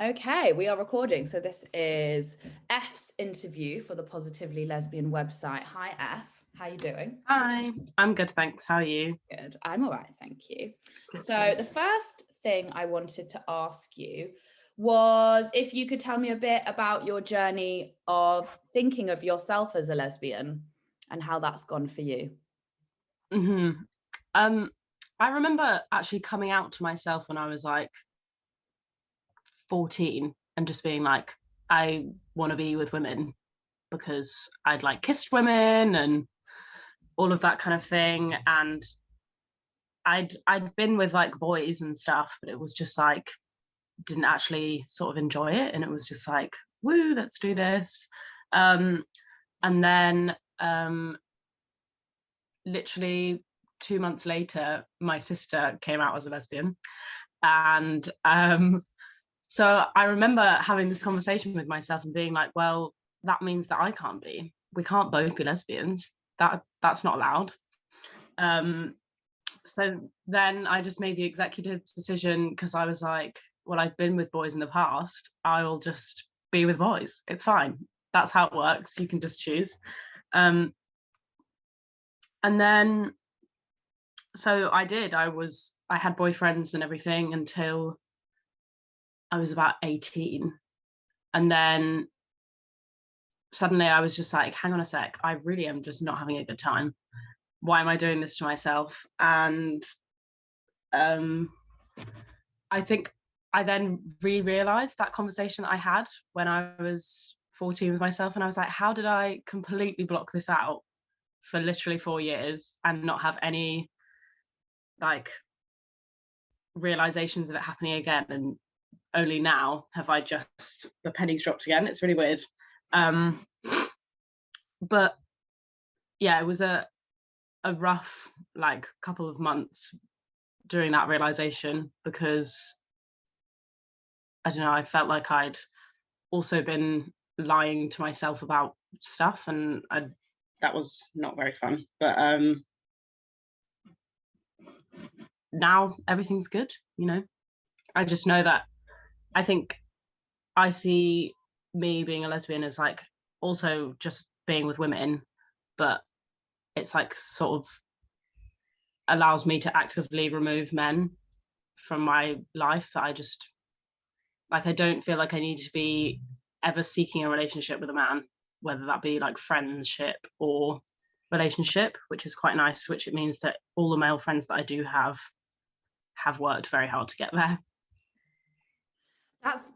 Okay, we are recording. So this is F's interview for the Positively Lesbian website. Hi, F. How you doing? Hi, I'm good, thanks. How are you? Good. I'm all right, thank you. So the first thing I wanted to ask you was if you could tell me a bit about your journey of thinking of yourself as a lesbian and how that's gone for you. hmm I remember actually coming out to myself when I was like 14 and just being like, I want to be with women because I'd like kissed women and all of that kind of thing. And I'd been with like boys and stuff, but it was just like didn't actually sort of enjoy it. And it was just like, woo, let's do this. And then literally 2 months later, my sister came out as a lesbian. And so I remember having this conversation with myself and being like, well, that means that I can't be. We can't both be lesbians. That's not allowed. So then I just made the executive decision because I was like, well, I've been with boys in the past. I will just be with boys. It's fine. That's how it works. You can just choose. And then so I did. I had boyfriends and everything until I was about 18. And then suddenly I was just like, hang on a sec, I really am just not having a good time. Why am I doing this to myself? And I think I then realized that conversation that I had when I was 14 with myself. And I was like, how did I completely block this out for literally 4 years and not have any like realizations of it happening again? And only now have I just, the pennies dropped again. It's really weird. But yeah, it was a rough like couple of months during that realization because I don't know, I felt like I'd also been lying to myself about stuff, and that was not very fun. But now everything's good, you know. I just know that I think I see me being a lesbian as like also just being with women, but it's like sort of allows me to actively remove men from my life that I just like. I don't feel like I need to be ever seeking a relationship with a man, whether that be like friendship or relationship, which is quite nice, which it means that all the male friends that I do have worked very hard to get there.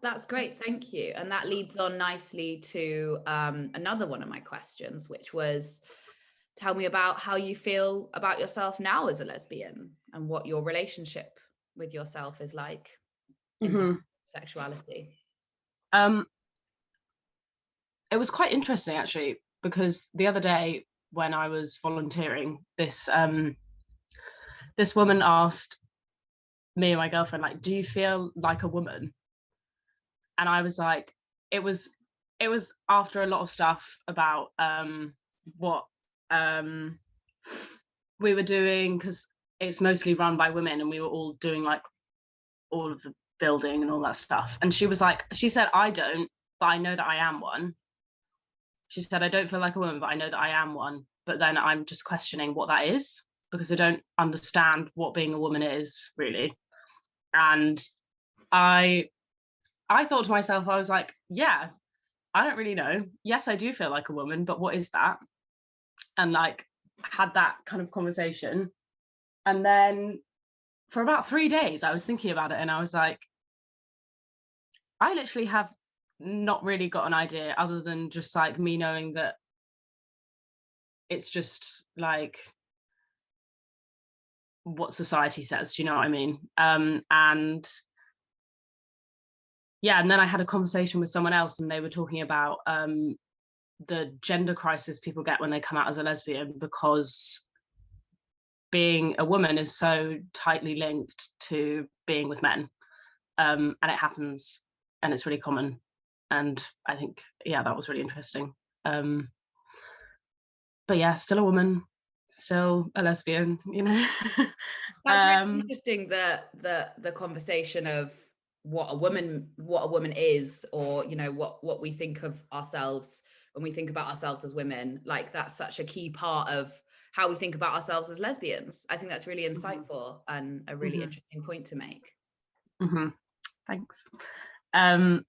That's great, thank you. And that leads on nicely to another one of my questions, which was tell me about how you feel about yourself now as a lesbian and what your relationship with yourself is like in terms of sexuality. It was quite interesting actually, because the other day when I was volunteering, this woman asked me and my girlfriend, like, do you feel like a woman? And I was like, it was after a lot of stuff about what we were doing, because it's mostly run by women and we were all doing like all of the building and all that stuff. And she said, I don't, but I know that I am one. She said, I don't feel like a woman, but I know that I am one. But then I'm just questioning what that is because I don't understand what being a woman is really. And I thought to myself, I was like, yeah, I don't really know. Yes, I do feel like a woman, but what is that? And like had that kind of conversation. And then for about 3 days, I was thinking about it and I was like, I literally have not really got an idea other than just like me knowing that it's just like what society says, do you know what I mean? And yeah, and then I had a conversation with someone else and they were talking about the gender crisis people get when they come out as a lesbian, because being a woman is so tightly linked to being with men, and it happens and it's really common. And I think, yeah, that was really interesting. But yeah, still a woman, still a lesbian, you know. That's really interesting, the conversation of what a woman is, or you know what we think of ourselves when we think about ourselves as women. Like that's such a key part of how we think about ourselves as lesbians. I think that's really insightful and a really interesting point to make. Thanks. And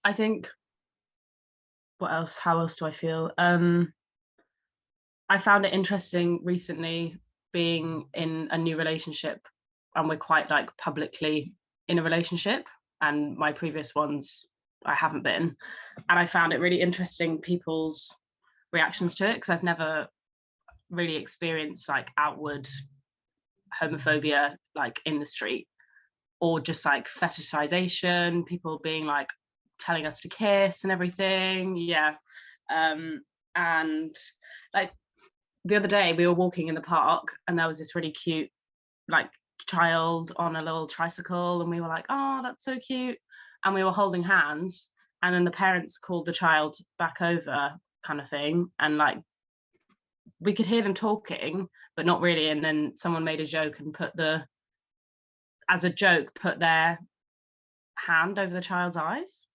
I think, how else do I feel? I found it interesting recently being in a new relationship, and we're quite like publicly in a relationship, and my previous ones I haven't been, and I found it really interesting people's reactions to it, because I've never really experienced like outward homophobia like in the street, or just like fetishization, people being like telling us to kiss and everything. And like the other day we were walking in the park, and there was this really cute like child on a little tricycle, and we were like, oh, that's so cute, and we were holding hands, and then the parents called the child back over kind of thing, and like we could hear them talking but not really, and then someone made a joke and put their hand over the child's eyes,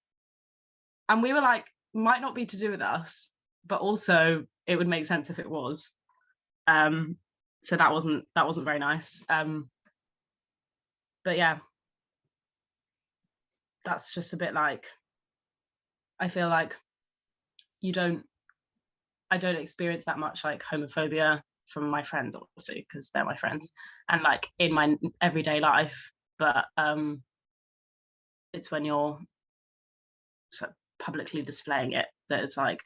and we were like, might not be to do with us, but also it would make sense if it was. So that wasn't very nice. But yeah, that's just a bit like, I feel like I don't experience that much like homophobia from my friends, obviously, because they're my friends, and like in my everyday life. But it's when you're sort of publicly displaying it that it's like,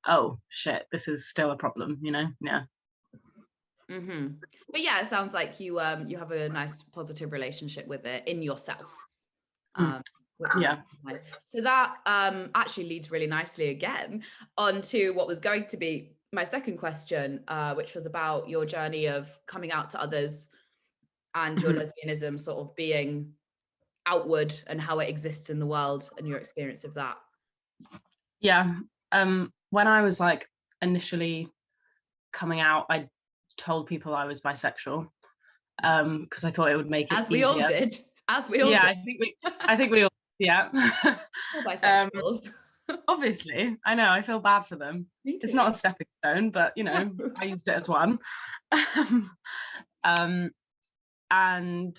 oh shit, this is still a problem, you know? Yeah. But yeah, it sounds like you have a nice positive relationship with it in yourself. Which is nice. So that actually leads really nicely again onto what was going to be my second question, which was about your journey of coming out to others and your lesbianism sort of being outward and how it exists in the world and your experience of that. Yeah. When I was like initially coming out, I told people I was bisexual, because I thought it would make it as we easier. all did. As we all did. I think we all, yeah. All bisexuals. Obviously, I know, I feel bad for them. It's not a stepping stone, but you know, I used it as one. And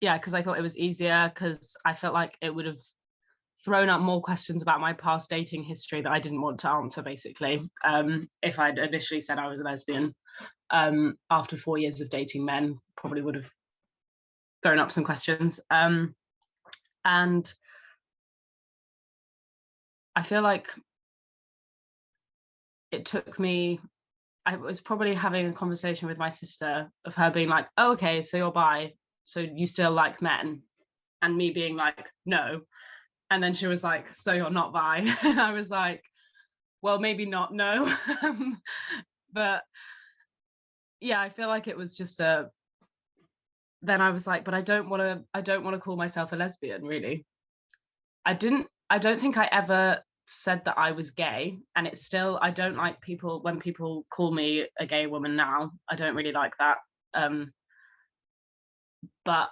yeah, because I thought it was easier, because I felt like it would have thrown up more questions about my past dating history that I didn't want to answer, basically, if I'd initially said I was a lesbian. After 4 years of dating men, probably would have thrown up some questions. And I feel like it took me, I was probably having a conversation with my sister of her being like, oh, okay, so you're bi, so you still like men, and me being like, no. And then she was like, so you're not bi? And I was like, well, maybe not, no. But yeah, I feel like it was just then I was like, but I don't want to call myself a lesbian, really. I don't think I ever said that I was gay, and it's still, I don't like when people call me a gay woman now. I don't really like that. But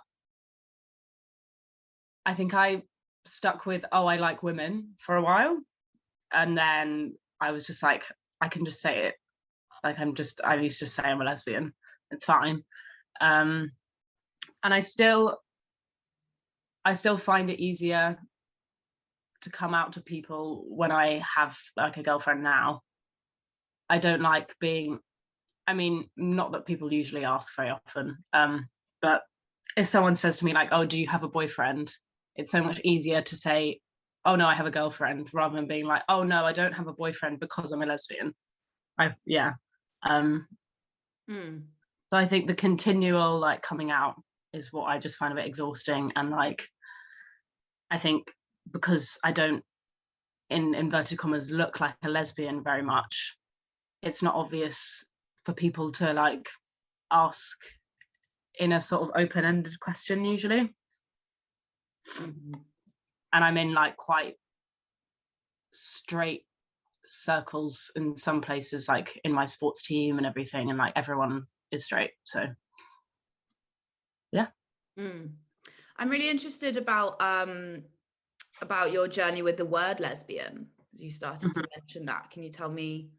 I think I stuck with, oh, I like women for a while, and then I was just like, I can just say it, like I used to say I'm a lesbian, it's fine. And I still find it easier to come out to people when I have like a girlfriend now. I don't like being, I mean, not that people usually ask very often, but if someone says to me like, oh, do you have a boyfriend? It's so much easier to say, oh no, I have a girlfriend, rather than being like, oh no, I don't have a boyfriend because I'm a lesbian. So I think the continual like coming out is what I just find a bit exhausting. And like, I think because I don't, in inverted commas, look like a lesbian very much, it's not obvious for people to like ask in a sort of open-ended question usually. And I'm in like quite straight circles in some places, like in my sports team and everything, and like everyone is straight, so yeah. Mm. I'm really interested about your journey with the word lesbian. You started to mention that. Can you tell me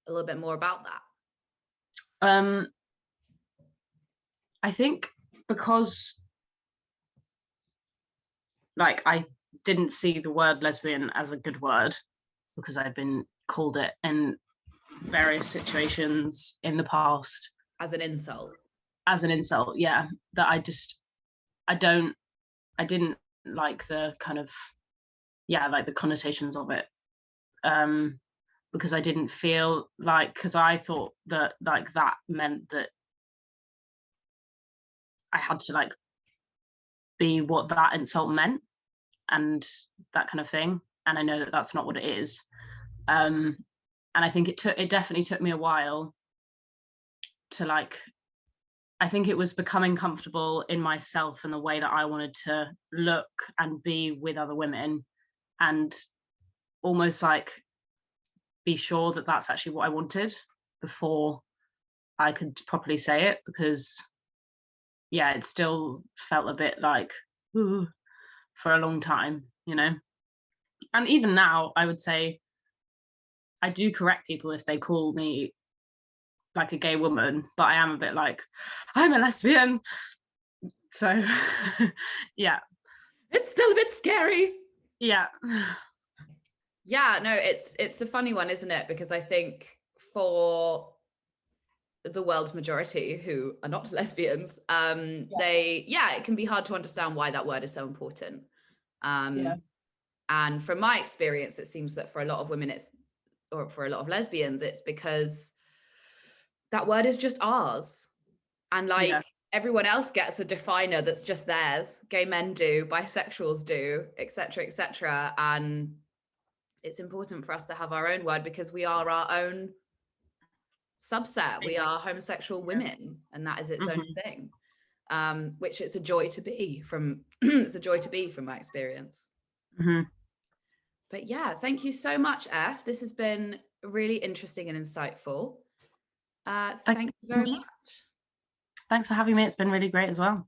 a little bit more about that? I think because like I didn't see the word lesbian as a good word because I've been called it in various situations in the past As an insult. Yeah, that I didn't like the kind of, yeah, like the connotations of it, because I didn't feel like, because I thought that like that meant that I had to like be what that insult meant and that kind of thing, and I know that that's not what it is. And I think it definitely took me a while to like, I think it was becoming comfortable in myself and the way that I wanted to look and be with other women, and almost like be sure that that's actually what I wanted before I could properly say it, because yeah, it still felt a bit like, ooh, for a long time, you know. And even now, I would say I do correct people if they call me like a gay woman, but I am a bit like, I'm a lesbian. So yeah. It's still a bit scary. Yeah. Yeah, no, it's a funny one, isn't it? Because I think for the world's majority who are not lesbians, it can be hard to understand why that word is so important. And from my experience, it seems that for a lot of women, or for a lot of lesbians, it's because that word is just ours. And like everyone else gets a definer that's just theirs. Gay men do, bisexuals do, etc., etc. And it's important for us to have our own word because we are our own subset. We are homosexual women, and that is its own thing, which it's a joy to be from. It's a joy to be from my experience. But yeah, thank you so much, F. This has been really interesting and insightful. Thank you very much. Thanks for having me. It's been really great as well.